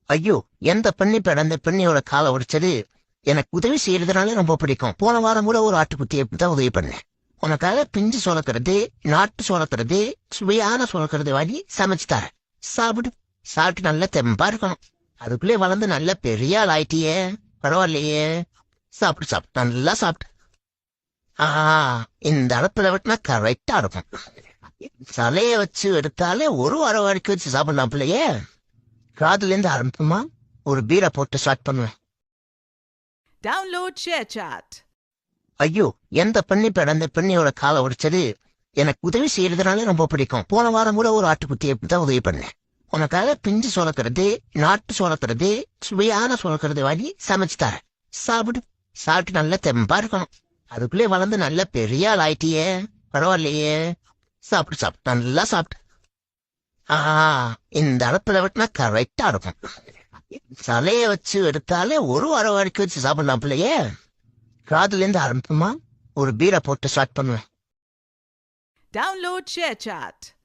ஐயோ! எந்த பெண்ணு இப்ப அந்த பெண்ணியோட கால ஒடிச்சது, எனக்கு உதவி செய்யறதுனால ரொம்ப பிடிக்கும். போன வாரம் கூட ஒரு ஆட்டுக்குட்டிய இப்படித்தான் உதவி பண்ணேன். உனக்காக பிஞ்சு சுளக்குறது, நாட்டு சுளக்குறது, சுவையான சுளக்குறது வாங்கி சமைச்சு தரேன். சாப்பிடு. சாப்பிட்டு நல்லா தெம்பா இருக்கணும். அதுக்குள்ளே வளர்ந்து நல்ல பெரிய ஆள் ஆயிட்டியே. பரவாயில்லையே. சாப்பிடு சாப்பிடு. நல்லா சாப்பிட்டு. இந்த அடுப்புல விட்டுனா கரெக்டா இருக்கும். சலைய வச்சு எடுத்தாலே ஒரு வாரம் வரைக்கும் வச்சு சாப்பிடலாம் பிள்ளையே. காதுல இருந்து ஆரம்பிப்புமா ஒரு பீரை போட்டு ஸ்டார்ட் பண்ணுவேன். Download ShareChat. ஐயோ! எந்த பெண்ணு இப்ப அந்த பெண்ணியோட காலை ஒடிச்சது, எனக்கு உதவி செய்யறதுனால ரொம்ப பிடிக்கும். போன வாரம் கூட ஒரு ஆட்டுக்குட்டிய இப்படித்தான் உதவி பண்ணேன். உனக்காக பிஞ்சு சுளக்குறது, நாட்டு சுளக்குறது, சுவையான சுளக்குறது வாங்கி சமைச்சு தரேன். சாப்பிடு. சாப்பிட்டு நல்லா தெம்பா இருக்கணும். அதுக்குள்ளே வளர்ந்து நல்ல பெரிய ஆள் ஆயிட்டியே. பரவாயில்லையே. சாப்பிடு சாப்பிடு. நல்லா சாப்பிட்டு. இந்த அடுப்புல விட்டுனா கரெக்டா இருக்கும். சலைய வச்சு எடுத்தாலே ஒரு வாரம் வரைக்கும் வச்சு சாப்பிடலாம் பிள்ளையே. காதுல இருந்து ஆரம்பிப்புமா ஒரு பீரை போட்டு ஸ்டார்ட் பண்ணுவேன். Download ShareChat.